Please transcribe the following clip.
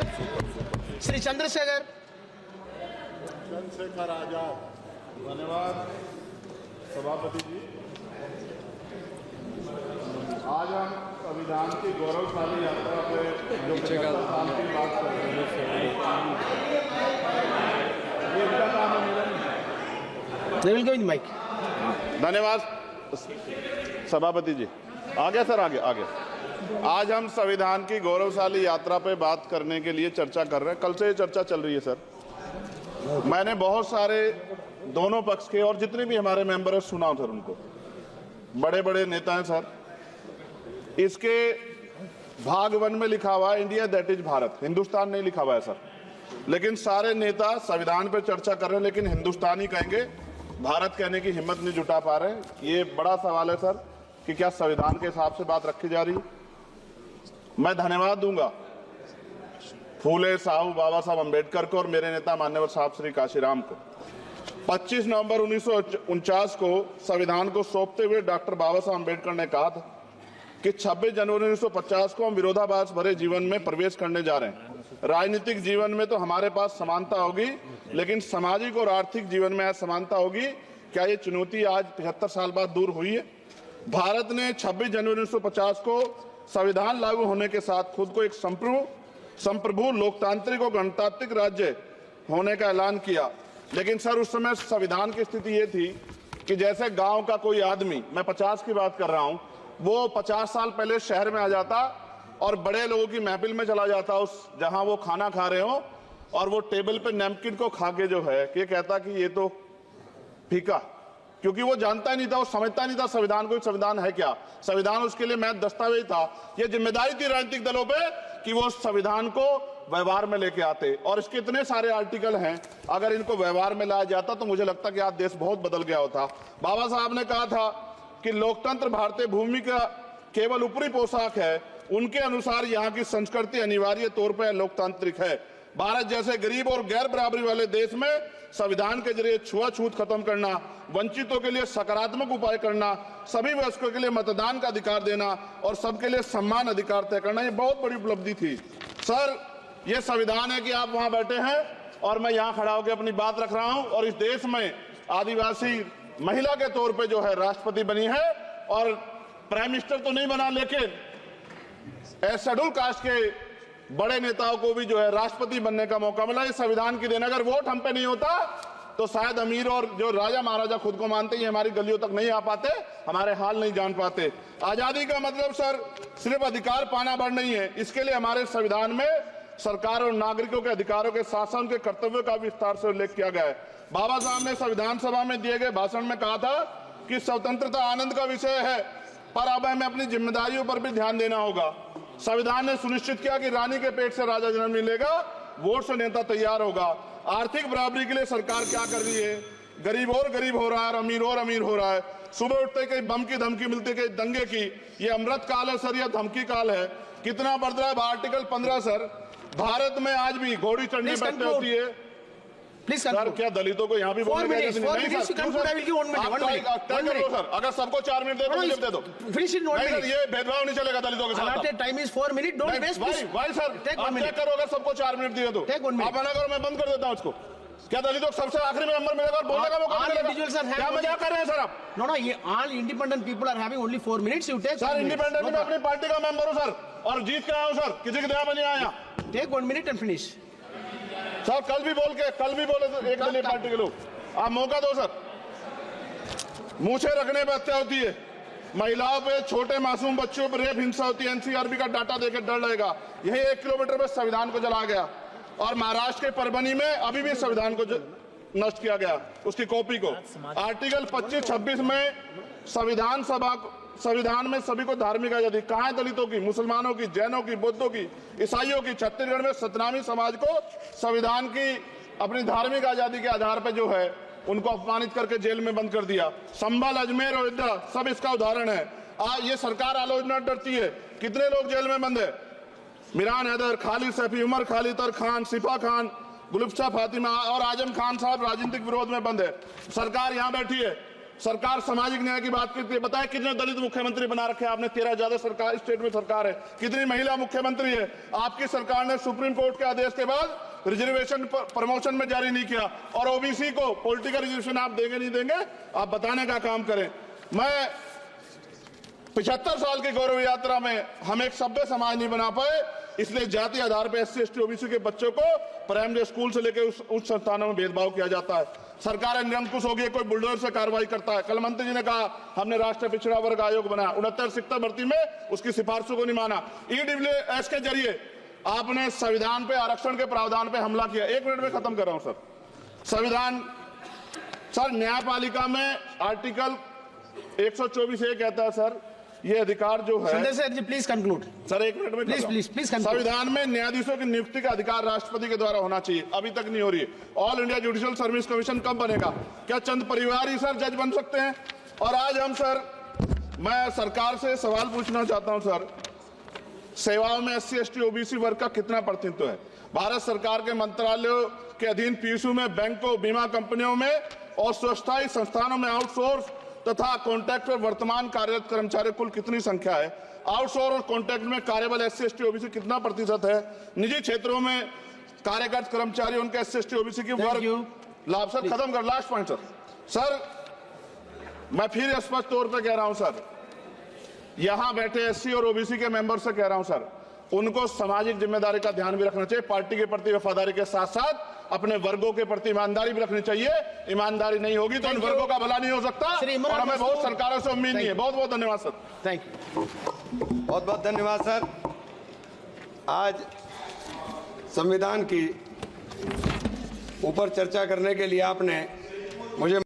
श्री चंद्रशेखर आजाद। धन्यवाद सभापति जी। आज हम संविधान की गौरवशाली यात्रा पे जो 75 साल की बात कर रहे हैं, ये इनका काम है मेरा नहीं। माइक। धन्यवाद सभापति जी। आगे सर, आगे आगे। आज हम संविधान की गौरवशाली यात्रा पे बात करने के लिए चर्चा कर रहे हैं। कल से ये चर्चा चल रही है सर। मैंने बहुत सारे दोनों पक्ष के और जितने भी हमारे मेंबर हैं सुना सर, उनको बड़े बड़े नेता हैं सर। इसके भाग 1 में लिखा हुआ है India that is Bharat, Hindustan नहीं लिखा हुआ है सर। लेकिन सारे नेता संविधान पे चर्चा कर रहे हैं, लेकिन हिंदुस्तान ही कहेंगे, भारत कहने की हिम्मत नहीं जुटा पा रहे हैं। ये बड़ा सवाल है सर कि क्या संविधान के हिसाब से बात रखी जा रही है। मैं धन्यवाद दूंगा फूले साहब बाबा साहब अम्बेडकर को और मेरे नेता मान्यवर साहब श्री काशीराम को। 25 नवंबर 1949 को संविधान को सौंपते हुए डॉक्टर बाबा साहब अम्बेडकर ने कहा था कि 26 जनवरी 1950 को हम विरोधाभास भरे जीवन में प्रवेश करने जा रहे हैं। राजनीतिक जीवन में तो हमारे पास समानता होगी, लेकिन सामाजिक और आर्थिक जीवन में असमानता होगी। क्या ये चुनौती आज 75 साल बाद दूर हुई है? भारत ने 26 जनवरी 1950 को संविधान लागू होने के साथ खुद को एक संप्रभु लोकतांत्रिक और गणतांत्रिक राज्य होने का ऐलान किया। लेकिन सर उस समय संविधान की स्थिति ये थी कि जैसे गांव का कोई आदमी, मैं 50 की बात कर रहा हूं, वो 50 साल पहले शहर में आ जाता और बड़े लोगों की महफिल में चला जाता, उस जहां वो खाना खा रहे हो, और वो टेबल पे नैपकिन को खा के जो है कि कहता कि ये तो फीका, क्योंकि वो जानता नहीं था, वो समझता नहीं था संविधान को, संविधान है क्या। संविधान उसके लिए महज दस्तावेज था। ये जिम्मेदारी थी राजनीतिक दलों पे कि वो संविधान को व्यवहार में लेके आते। और इसके इतने सारे आर्टिकल हैं, अगर इनको व्यवहार में लाया जाता तो मुझे लगता कि आज देश बहुत बदल गया होता। बाबा साहब ने कहा था कि लोकतंत्र भारतीय भूमि का केवल ऊपरी पोशाक है, उनके अनुसार यहाँ की संस्कृति अनिवार्य तौर पर लोकतांत्रिक है। भारत जैसे गरीब और गैर बराबरी वाले देश में संविधान के जरिए छुआछूत खत्म करना, वंचितों के लिए सकारात्मक उपाय करना, सभी वयस्कों के लिए मतदान का अधिकार देना और सबके लिए सम्मान अधिकार तय करना, ये बहुत बड़ी उपलब्धि थी सर। ये संविधान है कि आप वहां बैठे हैं और मैं यहाँ खड़ा होकर अपनी बात रख रहा हूं, और इस देश में आदिवासी महिला के तौर पे जो है राष्ट्रपति बनी है, और प्राइम मिनिस्टर तो नहीं बना, लेकिन शेड्यूल कास्ट के बड़े नेताओं को भी जो है राष्ट्रपति बनने का मौका मिला। इस संविधान की देन, अगर वोट हम पे नहीं होता तो शायद अमीर और जो राजा महाराजा खुद को मानते हैं हमारी गलियों तक नहीं आ पाते, हमारे हाल नहीं जान पाते। आजादी का मतलब सर सिर्फ अधिकार पाना भर नहीं है, इसके लिए हमारे संविधान में सरकार और नागरिकों के अधिकारों के शासन के कर्तव्यों का विस्तार से उल्लेख किया गया है। बाबा साहब ने संविधान सभा में दिए गए भाषण में कहा था कि स्वतंत्रता आनंद का विषय है, पर अब हमें अपनी जिम्मेदारियों पर भी ध्यान देना होगा। संविधान ने सुनिश्चित किया कि रानी के पेट से राजा जन्म नहीं लेगा, वोट से नेता तैयार होगा। आर्थिक बराबरी के लिए सरकार क्या कर रही है? गरीब और गरीब हो रहा है और अमीर हो रहा है। सुबह उठते कहीं बम की धमकी मिलती, कहीं दंगे की। ये अमृत काल है सर या धमकी काल है? कितना बढ़ रहा है आर्टिकल 15 सर। भारत में आज भी घोड़ी चढ़ने बैठने होती है। प्लीज सर, क्या दलितों को यहाँ भी बोलने का नहीं सर? अगर सबको 4 मिनट दे दो सर, ये भेदभाव नहीं चलेगा दलितों के साथ। Time is 4 minute, don't waste. भाई सर, आप चेक करो, अगर सबको 4 मिनट दिए तो आप मना करो, मैं बंद कर देता हूँ इसको। क्या दलितों को सबसे आखिरी में नंबर मिलेगा और बोलने का मौका मिलेगा? क्या मजाक कर रहे हैं सर आप? नो, ये all independent people are having only 4 minutes. You take sir, independent में अपनी पार्टी का मेंबर हूँ सर, और जीत के आया हूँ सर, किसी की दया में नहीं आया। Take 1 minute and finish sir. कल भी बोले तो एक दलीय पार्टी के लोग, आप मौका दो सर। मूछे रखने पर हत्या होती है, महिलाओं पे, छोटे मासूम बच्चों पर रेप हिंसा होती है। एनसीआरबी का डाटा देकर डर लगेगा। यही 1 किलोमीटर में संविधान को जला गया, और महाराष्ट्र के परभनी में अभी भी संविधान को नष्ट किया गया, उसकी कॉपी को। आर्टिकल 25-26 में संविधान में सभी को धार्मिक आजादी। कहाँ है दलितों की, मुसलमानों की, जैनों की, बौद्धों की, ईसाइयों की? छत्तीसगढ़ में सतनामी समाज को संविधान की अपनी धार्मिक आजादी के आधार पर जो है उनको अपमानित करके जेल में बंद कर दिया। संभल, अजमेर, अयोध्या सब इसका उदाहरण है। आज ये सरकार आलोचना डरती है। कितने लोग जेल में बंद है? मिरान हैदर, खालिद सैफी, उमर खालिद खान, सिफा खान, गुलफ्शा फातिमा और आजम खान साहब राजनीतिक विरोध में बंद है। सरकार यहाँ बैठी है, सरकार सामाजिक न्याय की बात करती है। बताए कितने दलित मुख्यमंत्री बना रखे हैं आपने? 13 ज्यादा सरकार स्टेट में सरकार है। कितनी महिला मुख्यमंत्री है? आपकी सरकार ने सुप्रीम कोर्ट के आदेश के बाद रिजर्वेशन प्रमोशन में जारी नहीं किया, और ओबीसी को पॉलिटिकल रिजर्वेशन आप देंगे नहीं देंगे, आप बताने का काम करें। मैं 75 साल की गौरव यात्रा में हम एक सभ्य समाज नहीं बना पाए, इसलिए जाति आधार पर SC ST OBC के बच्चों को प्राइमरी स्कूल से लेकर उच्च संस्थानों में भेदभाव किया जाता है। सरकार निरंकुश हो गई, कोई बुलडोजर से कार्रवाई करता है। कल मंत्री जी ने कहा हमने राष्ट्रीय पिछड़ा वर्ग आयोग बनाया, 69 शिक्षक भर्ती में उसकी सिफारिशों को नहीं माना। EWS के जरिए आपने संविधान पे आरक्षण के प्रावधान पे हमला किया। 1 मिनट में खत्म कर रहा हूं सर। संविधान सर, न्यायपालिका में आर्टिकल 124 ये कहता है सर, ये अधिकार जो है, Sundar sir ji please conclude sir 1 minute में प्लीज संविधान में न्यायाधीशों की नियुक्ति का अधिकार राष्ट्रपति के द्वारा होना चाहिए, अभी तक नहीं हो रही है। All India judicial service commission कब बनेगा? क्या चंद परिवार ही सर जज बन सकते हैं? और आज हम सर, मैं सरकार से सवाल पूछना चाहता हूं सर, सेवाओं में SC ST OBC वर्ग का कितना प्रतिनिधित्व है? भारत सरकार के मंत्रालयों के अधीन PSU में, बैंकों, बीमा कंपनियों में और स्वच्छता संस्थानों में आउटसोर्स तथा कॉन्ट्रैक्ट पर वर्तमान कार्यरत कर्मचारी कुल कितनी संख्या है? आउटसोर्स और कॉन्ट्रैक्ट में कार्यबल SC ST OBC कितना प्रतिशत है? निजी क्षेत्रों में कार्यरत कर्मचारी उनके SC ST OBC की वर्ग लाभ। सर खत्म कर, लास्ट पॉइंट सर, मैं फिर स्पष्ट तौर पर कह रहा हूं सर, यहां बैठे SC और OBC के मेंबर से कह रहा हूं सर, उनको सामाजिक जिम्मेदारी का ध्यान भी रखना चाहिए। पार्टी के प्रति वफादारी के साथ साथ अपने वर्गों के प्रति ईमानदारी भी रखनी चाहिए। ईमानदारी नहीं होगी तो उन वर्गों का भला नहीं हो सकता, और हमें बहुत सरकारों से उम्मीद नहीं है। बहुत बहुत धन्यवाद सर। थैंक यू, बहुत बहुत धन्यवाद सर। आज संविधान की ऊपर चर्चा करने के लिए आपने मुझे